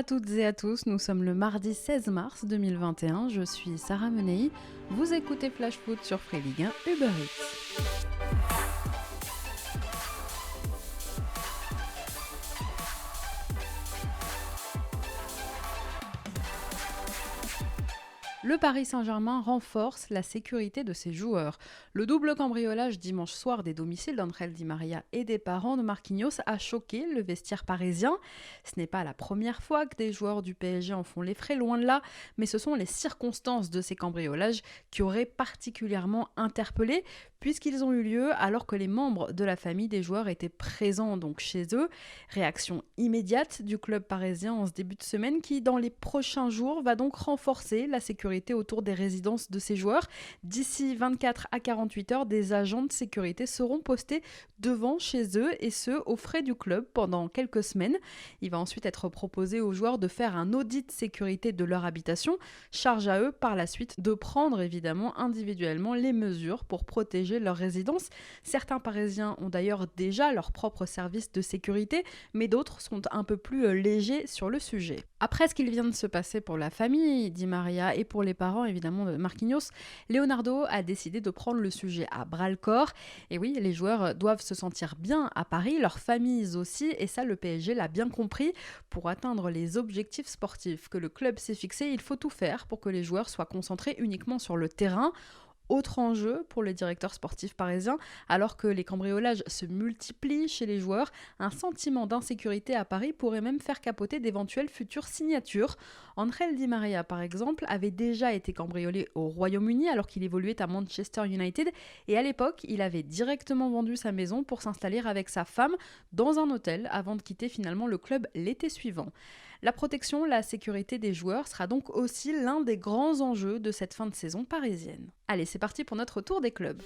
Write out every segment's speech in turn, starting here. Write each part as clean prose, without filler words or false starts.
à toutes et à tous, nous sommes le mardi 16 mars 2021, je suis Sarah Menei, vous écoutez Flash Foot sur Free Ligue 1 Uber Eats. Le Paris Saint-Germain renforce la sécurité de ses joueurs. Le double cambriolage dimanche soir des domiciles d'Angel Di Maria et des parents de Marquinhos a choqué le vestiaire parisien. Ce n'est pas la première fois que des joueurs du PSG en font les frais, loin de là, mais ce sont les circonstances de ces cambriolages qui auraient particulièrement interpellé, puisqu'ils ont eu lieu alors que les membres de la famille des joueurs étaient présents donc chez eux. Réaction immédiate du club parisien en ce début de semaine qui, dans les prochains jours, va donc renforcer la sécurité autour des résidences de ces joueurs. D'ici 24 à 48 heures, des agents de sécurité seront postés devant chez eux et ce, aux frais du club pendant quelques semaines. Il va ensuite être proposé aux joueurs de faire un audit de sécurité de leur habitation. Charge à eux par la suite de prendre évidemment individuellement les mesures pour protéger leur résidence. Certains Parisiens ont d'ailleurs déjà leur propre service de sécurité, mais d'autres sont un peu plus légers sur le sujet. Après ce qu'il vient de se passer pour la famille Di Maria et pour les parents évidemment de Marquinhos, Leonardo a décidé de prendre le sujet à bras-le-corps. Et oui, les joueurs doivent se sentir bien à Paris, leurs familles aussi, et ça le PSG l'a bien compris. Pour atteindre les objectifs sportifs que le club s'est fixés, il faut tout faire pour que les joueurs soient concentrés uniquement sur le terrain. Autre enjeu pour le directeur sportif parisien, alors que les cambriolages se multiplient chez les joueurs, un sentiment d'insécurité à Paris pourrait même faire capoter d'éventuelles futures signatures. Angel Di Maria, par exemple, avait déjà été cambriolé au Royaume-Uni alors qu'il évoluait à Manchester United et à l'époque, il avait directement vendu sa maison pour s'installer avec sa femme dans un hôtel avant de quitter finalement le club l'été suivant. La protection, la sécurité des joueurs sera donc aussi l'un des grands enjeux de cette fin de saison parisienne. Allez, c'est parti pour notre tour des clubs.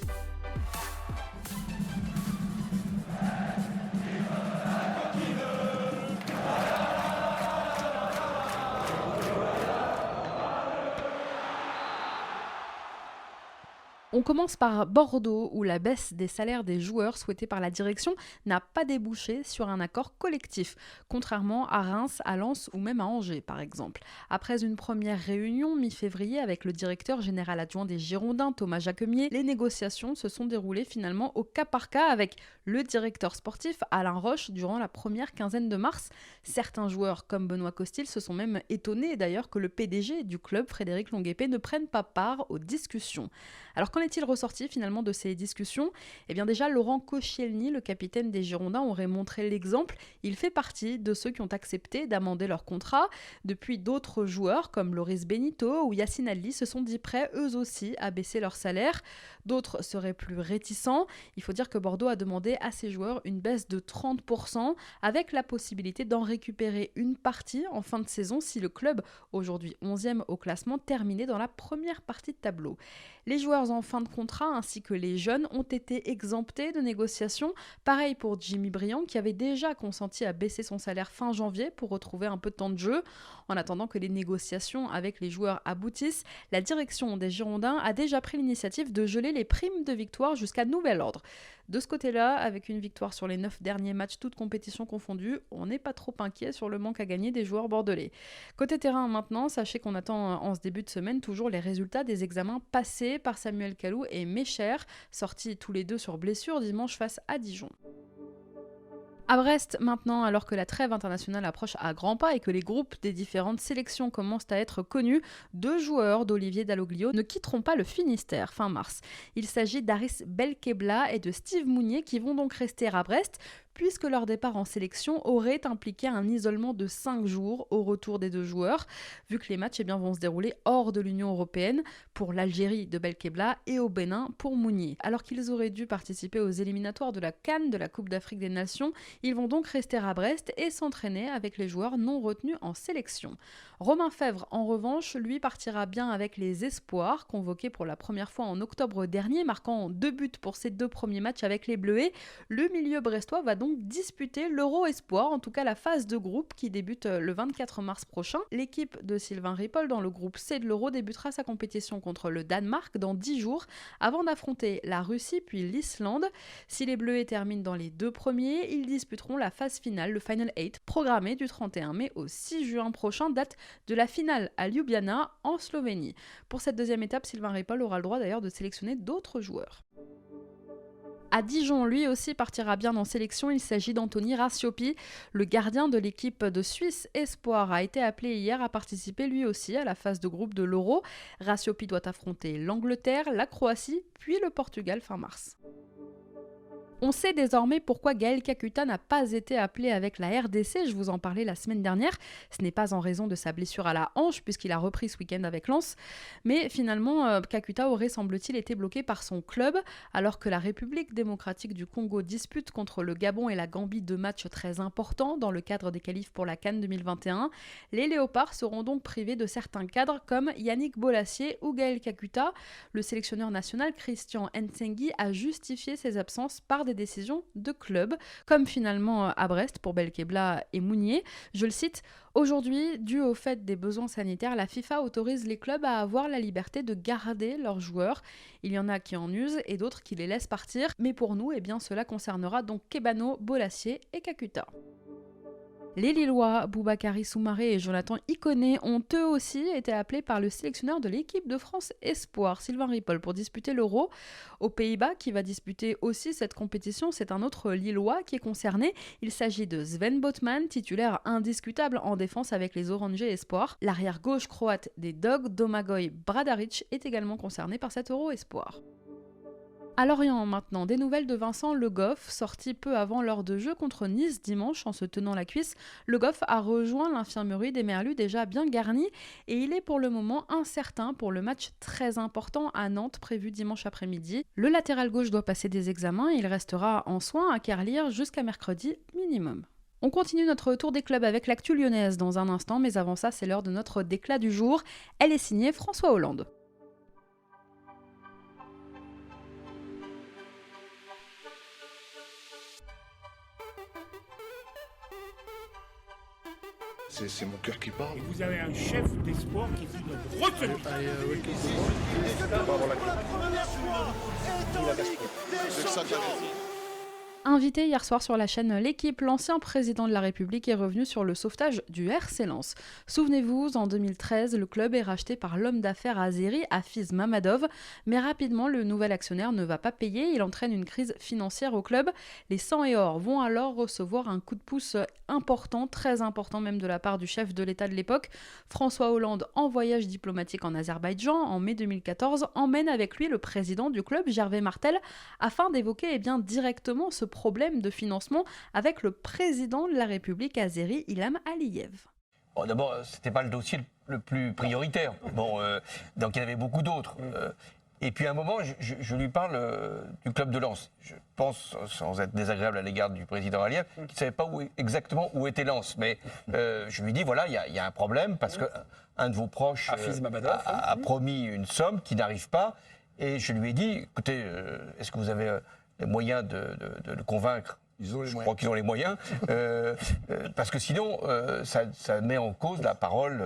On commence par Bordeaux, où la baisse des salaires des joueurs souhaitée par la direction n'a pas débouché sur un accord collectif, contrairement à Reims, à Lens ou même à Angers, par exemple. Après une première réunion mi-février avec le directeur général adjoint des Girondins, Thomas Jacquemier, les négociations se sont déroulées finalement au cas par cas avec le directeur sportif, Alain Roche, durant la première quinzaine de mars. Certains joueurs, comme Benoît Costil, se sont même étonnés d'ailleurs que le PDG du club, Frédéric Longuepée, ne prenne pas part aux discussions. Alors qu'en est-il ressorti finalement de ces discussions ? Eh bien déjà, Laurent Koscielny, le capitaine des Girondins, aurait montré l'exemple. Il fait partie de ceux qui ont accepté d'amender leur contrat. Depuis, d'autres joueurs comme Loris Benito ou Yacine Adli se sont dit prêts eux aussi à baisser leur salaire. D'autres seraient plus réticents. Il faut dire que Bordeaux a demandé à ses joueurs une baisse de 30% avec la possibilité d'en récupérer une partie en fin de saison si le club, aujourd'hui 11e au classement, terminait dans la première partie de tableau. Les joueurs en fin de contrat ainsi que les jeunes ont été exemptés de négociations. Pareil pour Jimmy Briand qui avait déjà consenti à baisser son salaire fin janvier pour retrouver un peu de temps de jeu. En attendant que les négociations avec les joueurs aboutissent, la direction des Girondins a déjà pris l'initiative de geler les primes de victoire jusqu'à nouvel ordre. De ce côté-là, avec une victoire sur les 9 derniers matchs, toutes compétitions confondues, on n'est pas trop inquiet sur le manque à gagner des joueurs bordelais. Côté terrain maintenant, sachez qu'on attend en ce début de semaine toujours les résultats des examens passés par Samuel Kalou et Mecher, sortis tous les deux sur blessure dimanche face à Dijon. À Brest maintenant, alors que la trêve internationale approche à grands pas et que les groupes des différentes sélections commencent à être connus, 2 joueurs d'Olivier Dalloglio ne quitteront pas le Finistère fin mars. Il s'agit d'Aris Belkebla et de Steve Mounier qui vont donc rester à Brest, puisque leur départ en sélection aurait impliqué un isolement de 5 jours au retour des 2 joueurs, vu que les matchs vont se dérouler hors de l'Union européenne pour l'Algérie de Belkebla et au Bénin pour Mounier. Alors qu'ils auraient dû participer aux éliminatoires de la CAN, de la Coupe d'Afrique des Nations, ils vont donc rester à Brest et s'entraîner avec les joueurs non retenus en sélection. Romain Fèvre, en revanche, lui partira bien avec les espoirs, convoqué pour la première fois en octobre dernier, marquant 2 buts pour ses 2 premiers matchs avec les Bleuets. Le milieu brestois va donc disputer l'Euro Espoir, en tout cas la phase de groupe qui débute le 24 mars prochain. L'équipe de Sylvain Ripoll dans le groupe C de l'Euro débutera sa compétition contre le Danemark dans 10 jours avant d'affronter la Russie puis l'Islande. Si les Bleuets terminent dans les 2 premiers, ils disputent disputeront la phase finale, le Final 8, programmé du 31 mai au 6 juin prochain, date de la finale à Ljubljana en Slovénie. Pour cette deuxième étape, Sylvain Ripoll aura le droit d'ailleurs de sélectionner d'autres joueurs. À Dijon, lui aussi partira bien en sélection, il s'agit d'Anthony Rasiopi. Le gardien de l'équipe de Suisse Espoir a été appelé hier à participer lui aussi à la phase de groupe de l'Euro. Rasiopi doit affronter l'Angleterre, la Croatie, puis le Portugal fin mars. On sait désormais pourquoi Gaël Kakuta n'a pas été appelé avec la RDC, je vous en parlais la semaine dernière. Ce n'est pas en raison de sa blessure à la hanche, puisqu'il a repris ce week-end avec Lens. Mais finalement, Kakuta aurait, semble-t-il, été bloqué par son club, alors que la République démocratique du Congo dispute contre le Gabon et la Gambie 2 matchs très importants dans le cadre des qualifs pour la CAN 2021. Les Léopards seront donc privés de certains cadres comme Yannick Bolassier ou Gaël Kakuta. Le sélectionneur national Christian Ntsengi a justifié ses absences par des décisions de club, comme finalement à Brest pour Belkebla et Mounier. Je le cite, « Aujourd'hui, dû au fait des besoins sanitaires, la FIFA autorise les clubs à avoir la liberté de garder leurs joueurs. Il y en a qui en usent et d'autres qui les laissent partir, mais pour nous, cela concernera donc Kebano, Bolassier et Kakuta. » Les Lillois, Boubakary Soumaré et Jonathan Iconé ont eux aussi été appelés par le sélectionneur de l'équipe de France Espoir, Sylvain Ripoll, pour disputer l'Euro. Aux Pays-Bas, qui va disputer aussi cette compétition, c'est un autre Lillois qui est concerné. Il s'agit de Sven Botman, titulaire indiscutable en défense avec les Orangers Espoir. L'arrière gauche croate des Dogs, Domagoj Bradarić, est également concerné par cet Euro Espoir. À Lorient maintenant, des nouvelles de Vincent Le Goff, sorti peu avant l'heure de jeu contre Nice dimanche en se tenant la cuisse. Le Goff a rejoint l'infirmerie des Merlus déjà bien garnie et il est pour le moment incertain pour le match très important à Nantes prévu dimanche après-midi. Le latéral gauche doit passer des examens et il restera en soins à Carlier jusqu'à mercredi minimum. On continue notre tour des clubs avec l'actu lyonnaise dans un instant, mais avant ça, c'est l'heure de notre déclat du jour. Elle est signée François Hollande. C'est mon cœur qui parle. Et vous avez un chef d'espoir qui dit de retenir. Invité hier soir sur la chaîne L'Équipe, l'ancien président de la République est revenu sur le sauvetage du RC Lens. Souvenez-vous, en 2013, le club est racheté par l'homme d'affaires azéri Hafiz Mamadov, mais rapidement, le nouvel actionnaire ne va pas payer, il entraîne une crise financière au club. Les 100 et or vont alors recevoir un coup de pouce important, très important même de la part du chef de l'État de l'époque. François Hollande, en voyage diplomatique en Azerbaïdjan en mai 2014, emmène avec lui le président du club, Gervais Martel, afin d'évoquer directement ce problème de financement avec le président de la République azéri, Ilham Aliyev. Bon, d'abord, c'était pas le dossier le plus prioritaire. Bon, donc il y en avait beaucoup d'autres. Et puis à un moment, je lui parle du club de Lens. Je pense, sans être désagréable à l'égard du président Aliyev, qu'il ne savait pas exactement où était Lens. Mais je lui dis, voilà, il y a un problème parce qu'un de vos proches a promis une somme qui n'arrive pas. Et je lui ai dit, écoutez, est-ce que vous avez les moyens de le convaincre? Je crois qu'ils ont les moyens, parce que sinon, ça met en cause la parole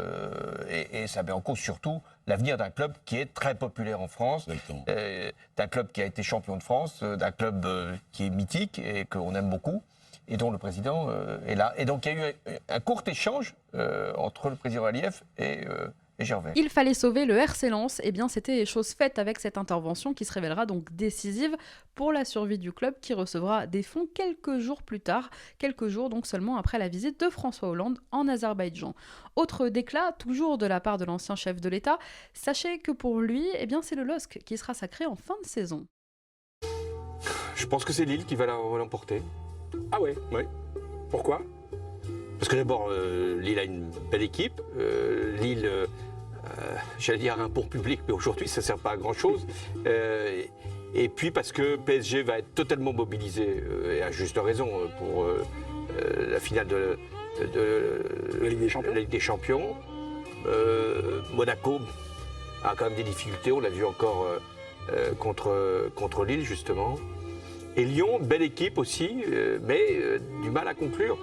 et ça met en cause surtout l'avenir d'un club qui est très populaire en France, d'un club qui a été champion de France, d'un club qui est mythique et qu'on aime beaucoup, et dont le président est là. Et donc il y a eu un court échange entre le président Aliyev et Gervais. Il fallait sauver le RC Lens, et bien c'était chose faite avec cette intervention qui se révélera donc décisive pour la survie du club qui recevra des fonds quelques jours plus tard, quelques jours donc seulement après la visite de François Hollande en Azerbaïdjan. Autre déclat, toujours de la part de l'ancien chef de l'État, sachez que pour lui, c'est le LOSC qui sera sacré en fin de saison. Je pense que c'est Lille qui va l'emporter. Ah ouais? Oui. Pourquoi? Parce que d'abord, Lille a une belle équipe. Lille, j'allais dire un pont public, mais aujourd'hui, ça ne sert pas à grand-chose. Et puis parce que PSG va être totalement mobilisé, et à juste raison, pour la finale de la Ligue des Champions. Monaco a quand même des difficultés, on l'a vu encore contre Lille, justement. Et Lyon, belle équipe aussi, mais du mal à conclure.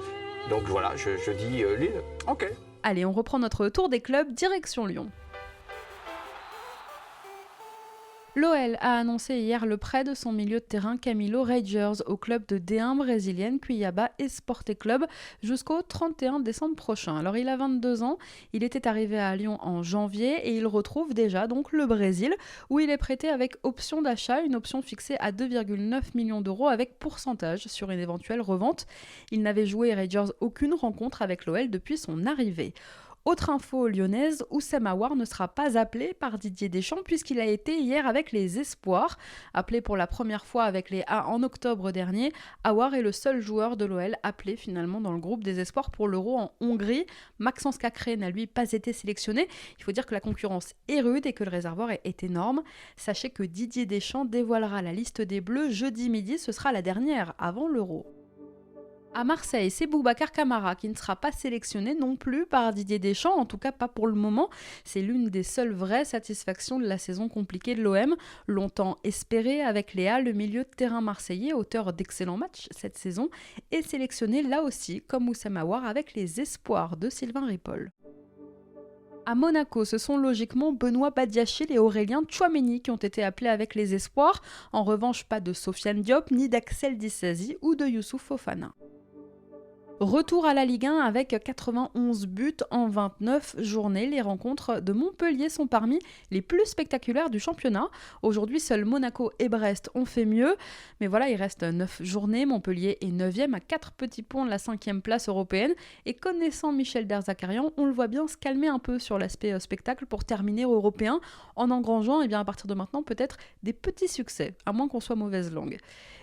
Donc voilà, je dis Lille. Ok. Allez, on reprend notre tour des clubs, direction Lyon. L'OL a annoncé hier le prêt de son milieu de terrain Camilo Rangers au club de D1 brésilienne Cuiabá Esporte Club jusqu'au 31 décembre prochain. Alors il a 22 ans, il était arrivé à Lyon en janvier et il retrouve déjà donc le Brésil où il est prêté avec option d'achat, une option fixée à 2,9 millions d'euros avec pourcentage sur une éventuelle revente. Il n'avait joué Rangers aucune rencontre avec l'OL depuis son arrivée. Autre info lyonnaise, Oussem Aouar ne sera pas appelé par Didier Deschamps puisqu'il a été hier avec les Espoirs. Appelé pour la première fois avec les A en octobre dernier, Aouar est le seul joueur de l'OL appelé finalement dans le groupe des Espoirs pour l'Euro en Hongrie. Maxence Cacré n'a lui pas été sélectionné. Il faut dire que la concurrence est rude et que le réservoir est énorme. Sachez que Didier Deschamps dévoilera la liste des Bleus jeudi midi, ce sera la dernière avant l'Euro. À Marseille, c'est Boubacar Kamara qui ne sera pas sélectionné non plus par Didier Deschamps, en tout cas pas pour le moment. C'est l'une des seules vraies satisfactions de la saison compliquée de l'OM. Longtemps espéré avec Léa, le milieu de terrain marseillais, auteur d'excellents matchs cette saison, est sélectionné là aussi comme Oussem Aouar avec les espoirs de Sylvain Ripoll. À Monaco, ce sont logiquement Benoît Badiachil et Aurélien Tchouaméni qui ont été appelés avec les espoirs. En revanche, pas de Sofiane Diop, ni d'Axel Disasi ou de Youssouf Fofana. Retour à la Ligue 1 avec 91 buts en 29 journées. Les rencontres de Montpellier sont parmi les plus spectaculaires du championnat. Aujourd'hui, seuls Monaco et Brest ont fait mieux. Mais voilà, il reste 9 journées. Montpellier est 9e à 4 petits points de la 5e place européenne. Et connaissant Michel Derzakarian, on le voit bien se calmer un peu sur l'aspect spectacle pour terminer européen en engrangeant à partir de maintenant peut-être des petits succès, à moins qu'on soit mauvaise langue.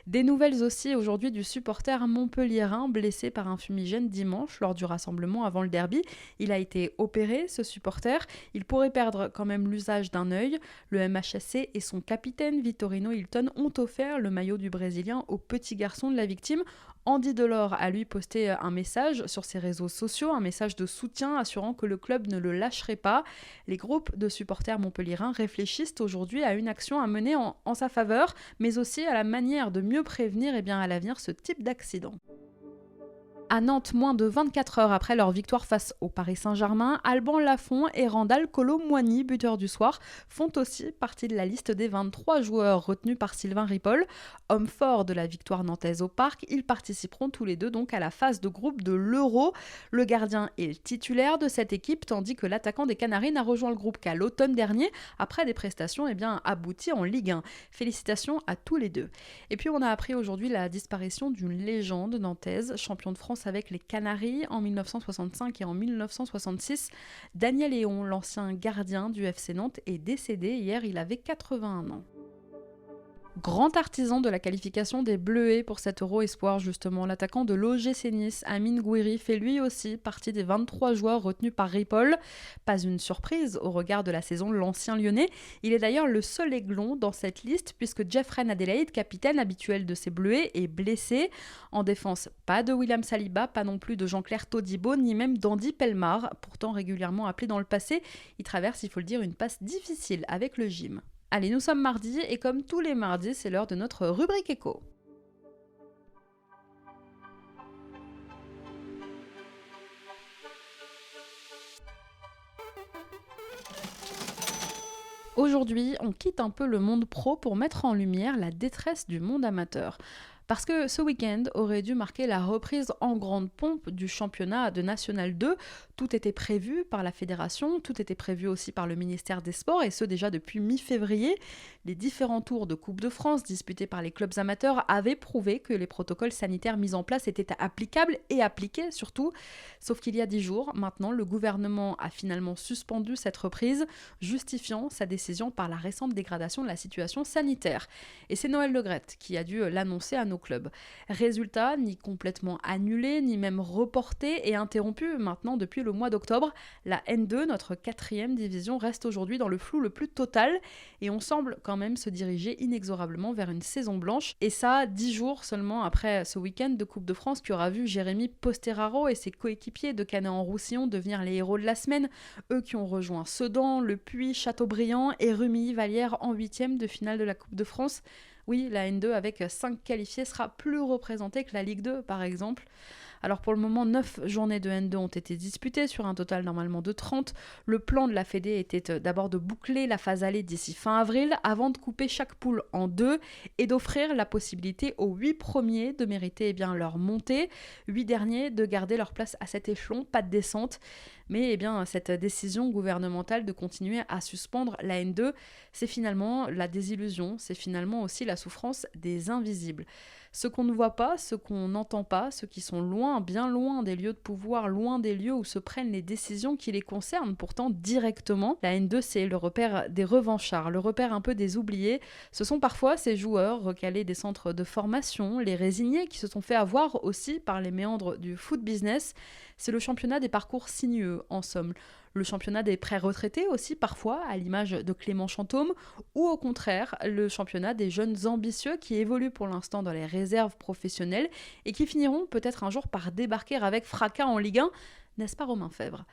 Des nouvelles aussi aujourd'hui du supporter montpelliérain blessé par un fumigène dimanche lors du rassemblement avant le derby. Il a été opéré, ce supporter. Il pourrait perdre quand même l'usage d'un œil. Le MHSC et son capitaine Vitorino Hilton ont offert le maillot du Brésilien au petit garçon de la victime. Andy Delors a lui posté un message sur ses réseaux sociaux, un message de soutien assurant que le club ne le lâcherait pas. Les groupes de supporters montpelliérains réfléchissent aujourd'hui à une action à mener en sa faveur, mais aussi à la manière de mieux prévenir à l'avenir ce type d'accident. À Nantes, moins de 24 heures après leur victoire face au Paris Saint-Germain, Alban Lafont et Randal Kolo-Muani, buteurs du soir, font aussi partie de la liste des 23 joueurs retenus par Sylvain Ripoll. Hommes forts de la victoire nantaise au Parc, ils participeront tous les deux donc à la phase de groupe de l'Euro. Le gardien est le titulaire de cette équipe, tandis que l'attaquant des Canaries n'a rejoint le groupe qu'à l'automne dernier, après des prestations abouties en Ligue 1. Félicitations à tous les deux. Et puis on a appris aujourd'hui la disparition d'une légende nantaise, champion de France avec les Canaries en 1965 et en 1966. Daniel Léon, l'ancien gardien du FC Nantes, est décédé hier, il avait 81 ans. Grand artisan de la qualification des Bleuets pour cet Euro Espoir justement, l'attaquant de l'OGC Nice, Amine Gouiri, fait lui aussi partie des 23 joueurs retenus par Ripoll. Pas une surprise au regard de la saison de l'ancien lyonnais, il est d'ailleurs le seul aiglon dans cette liste puisque Jeffrey Adelaide, capitaine habituel de ces Bleuets, est blessé. En défense, pas de William Saliba, pas non plus de Jean-Claire Todibo, ni même d'Andy Pellemard, pourtant régulièrement appelé dans le passé. Il traverse, il faut le dire, une passe difficile avec le gym. Allez, nous sommes mardi et comme tous les mardis, c'est l'heure de notre rubrique écho. Aujourd'hui, on quitte un peu le monde pro pour mettre en lumière la détresse du monde amateur. Parce que ce week-end aurait dû marquer la reprise en grande pompe du championnat de National 2. Tout était prévu par la fédération, tout était prévu aussi par le ministère des Sports, et ce déjà depuis mi-février. Les différents tours de Coupe de France disputés par les clubs amateurs avaient prouvé que les protocoles sanitaires mis en place étaient applicables et appliqués surtout. Sauf qu'il y a 10 jours, maintenant, le gouvernement a finalement suspendu cette reprise, justifiant sa décision par la récente dégradation de la situation sanitaire. Et c'est Noël Le Graët qui a dû l'annoncer à nos clubs. Résultat, ni complètement annulé, ni même reporté et interrompu maintenant depuis le mois d'octobre. La N2, notre 4e division, reste aujourd'hui dans le flou le plus total et on semble quand même se diriger inexorablement vers une saison blanche. Et ça, 10 jours seulement après ce week-end de Coupe de France qui aura vu Jérémy Posteraro et ses coéquipiers de Canet-en-Roussillon devenir les héros de la semaine. Eux qui ont rejoint Sedan, Le Puy, Châteaubriand et Rumilly-Vallière en 8e de finale de la Coupe de France. Oui, la N2 avec 5 qualifiés sera plus représentée que la Ligue 2 par exemple. Alors pour le moment, 9 journées de N2 ont été disputées sur un total normalement de 30. Le plan de la Fédé était d'abord de boucler la phase aller d'ici fin avril avant de couper chaque poule en 2 et d'offrir la possibilité aux 8 premiers de mériter leur montée, 8 derniers de garder leur place à cet échelon, pas de descente. Mais cette décision gouvernementale de continuer à suspendre la N2, c'est finalement la désillusion, c'est finalement aussi la souffrance des invisibles. Ceux qu'on ne voit pas, ceux qu'on n'entend pas, ceux qui sont loin, bien loin des lieux de pouvoir, loin des lieux où se prennent les décisions qui les concernent pourtant directement. La N2, c'est le repère des revanchards, le repère un peu des oubliés. Ce sont parfois ces joueurs recalés des centres de formation, les résignés qui se sont fait avoir aussi par les méandres du foot business. C'est le championnat des parcours sinueux, en somme. Le championnat des pré-retraités aussi, parfois, à l'image de Clément Chantôme, ou au contraire, le championnat des jeunes ambitieux qui évoluent pour l'instant dans les réserves professionnelles et qui finiront peut-être un jour par débarquer avec fracas en Ligue 1, n'est-ce pas Romain Fèvre ?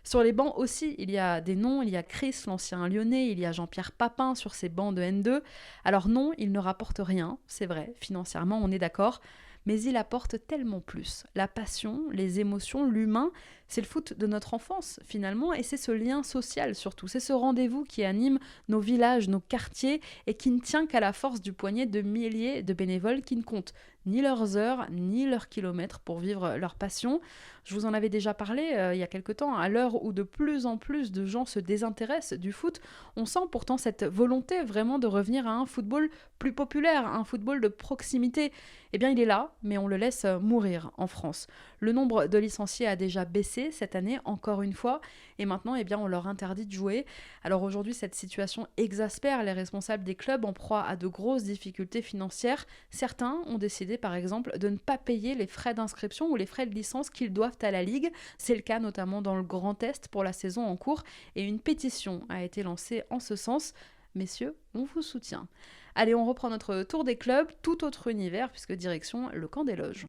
Sur les bancs aussi, il y a des noms, il y a Chris, l'ancien Lyonnais, il y a Jean-Pierre Papin sur ces bancs de N2. Alors non, il ne rapporte rien, c'est vrai, financièrement on est d'accord, mais il apporte tellement plus. La passion, les émotions, l'humain, c'est le foot de notre enfance finalement, et c'est ce lien social surtout, c'est ce rendez-vous qui anime nos villages, nos quartiers, et qui ne tient qu'à la force du poignet de milliers de bénévoles qui ne comptent ni leurs heures, ni leurs kilomètres pour vivre leur passion. Je vous en avais déjà parlé il y a quelque temps, à l'heure où de plus en plus de gens se désintéressent du foot, on sent pourtant cette volonté vraiment de revenir à un football plus populaire, un football de proximité. Eh bien il est là, mais on le laisse mourir en France. Le nombre de licenciés a déjà baissé cette année, encore une fois, et maintenant on leur interdit de jouer. Alors aujourd'hui, cette situation exaspère les responsables des clubs en proie à de grosses difficultés financières. Certains ont décidé par exemple de ne pas payer les frais d'inscription ou les frais de licence qu'ils doivent à la Ligue. C'est le cas notamment dans le Grand Est pour la saison en cours, et une pétition a été lancée en ce sens. Messieurs, on vous soutient. Allez, on reprend notre tour des clubs, tout autre univers, puisque direction le camp des loges.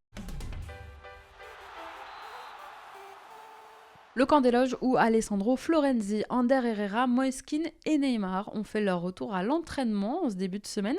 Le camp des loges où Alessandro Florenzi, Ander Herrera, Moiskin et Neymar ont fait leur retour à l'entraînement en ce début de semaine.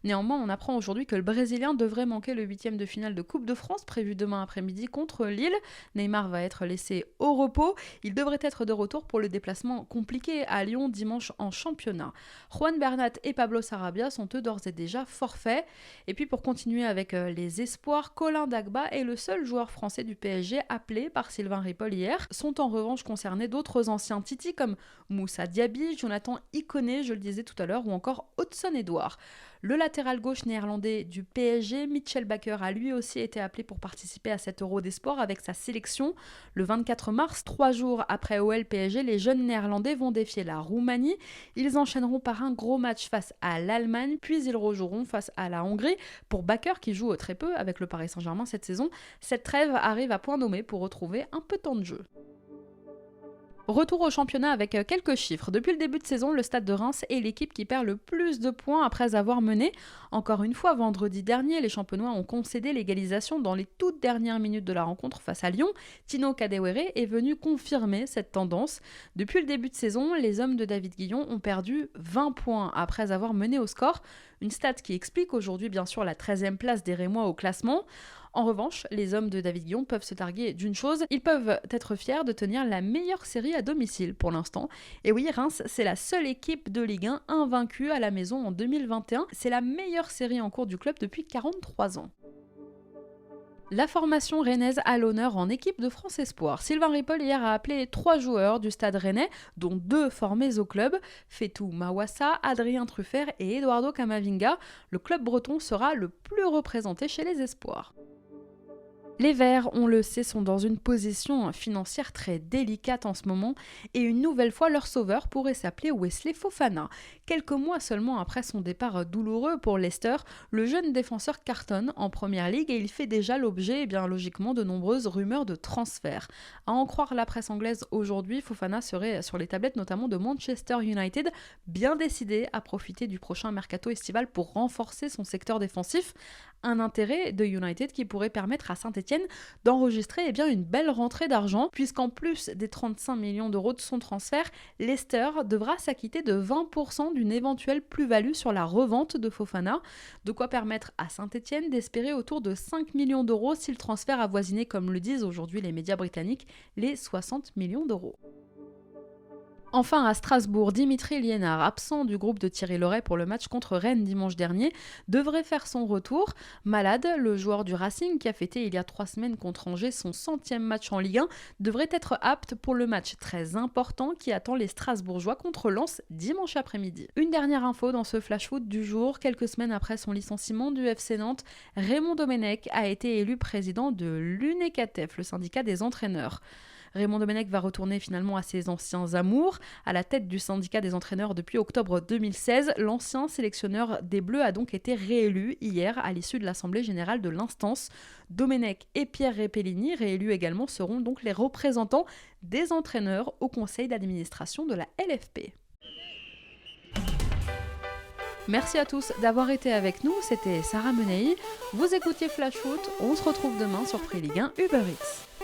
Néanmoins, on apprend aujourd'hui que le Brésilien devrait manquer le 8e de finale de Coupe de France prévu demain après-midi contre Lille. Neymar va être laissé au repos. Il devrait être de retour pour le déplacement compliqué à Lyon dimanche en championnat. Juan Bernat et Pablo Sarabia sont eux d'ores et déjà forfaits. Et puis pour continuer avec les espoirs, Colin Dagba est le seul joueur français du PSG appelé par Sylvain Ripoll hier. Sont en revanche concernés d'autres anciens Titi comme Moussa Diaby, Jonathan Iconé, je le disais tout à l'heure, ou encore Hudson Edouard. Le latéral gauche néerlandais du PSG, Mitchell Bakker, a lui aussi été appelé pour participer à cet Euro des Sports avec sa sélection. Le 24 mars, 3 jours après OL PSG, les jeunes néerlandais vont défier la Roumanie. Ils enchaîneront par un gros match face à l'Allemagne, puis ils rejoueront face à la Hongrie. Pour Bakker, qui joue très peu avec le Paris Saint-Germain cette saison, cette trêve arrive à point nommé pour retrouver un peu de temps de jeu. Retour au championnat avec quelques chiffres. Depuis le début de saison, le Stade de Reims est l'équipe qui perd le plus de points après avoir mené. Encore une fois, vendredi dernier, les Champenois ont concédé l'égalisation dans les toutes dernières minutes de la rencontre face à Lyon. Tino Kadewere est venu confirmer cette tendance. Depuis le début de saison, les hommes de David Guillon ont perdu 20 points après avoir mené au score. Une stat qui explique aujourd'hui bien sûr la 13e place des Rémois au classement. En revanche, les hommes de David Guillon peuvent se targuer d'une chose, ils peuvent être fiers de tenir la meilleure série à domicile pour l'instant. Et oui, Reims, c'est la seule équipe de Ligue 1 invaincue à la maison en 2021. C'est la meilleure série en cours du club depuis 43 ans. La formation rennaise à l'honneur en équipe de France Espoir. Sylvain Ripoll hier a appelé 3 joueurs du stade rennais, dont 2 formés au club, Fetou Mawassa, Adrien Truffert et Eduardo Camavinga. Le club breton sera le plus représenté chez les Espoirs. Les Verts, on le sait, sont dans une position financière très délicate en ce moment et une nouvelle fois leur sauveur pourrait s'appeler Wesley Fofana. Quelques mois seulement après son départ douloureux pour Leicester, le jeune défenseur cartonne en Première Ligue et il fait déjà l'objet, logiquement, de nombreuses rumeurs de transfert. À en croire la presse anglaise aujourd'hui, Fofana serait sur les tablettes notamment de Manchester United, bien décidé à profiter du prochain mercato estival pour renforcer son secteur défensif. un intérêt de United qui pourrait permettre à Saint-Etienne d'enregistrer une belle rentrée d'argent, puisqu'en plus des 35 millions d'euros de son transfert, Leicester devra s'acquitter de 20% d'une éventuelle plus-value sur la revente de Fofana, de quoi permettre à Saint-Etienne d'espérer autour de 5 millions d'euros si le transfert avoisinait, comme le disent aujourd'hui les médias britanniques, les 60 millions d'euros. Enfin, à Strasbourg, Dimitri Liénard, absent du groupe de Thierry Loret pour le match contre Rennes dimanche dernier, devrait faire son retour. Malade, le joueur du Racing, qui a fêté il y a 3 semaines contre Angers son 100e match en Ligue 1, devrait être apte pour le match très important qui attend les Strasbourgeois contre Lens dimanche après-midi. Une dernière info dans ce flash-foot du jour, quelques semaines après son licenciement du FC Nantes, Raymond Domenech a été élu président de l'UNECATEF, le syndicat des entraîneurs. Raymond Domenech va retourner finalement à ses anciens amours. À la tête du syndicat des entraîneurs depuis octobre 2016, l'ancien sélectionneur des Bleus a donc été réélu hier à l'issue de l'Assemblée générale de l'instance. Domenech et Pierre Repellini, réélus également, seront donc les représentants des entraîneurs au conseil d'administration de la LFP. Merci à tous d'avoir été avec nous, c'était Sarah Menei. Vous écoutiez Flash Foot, on se retrouve demain sur Free Ligue 1 Uber Eats.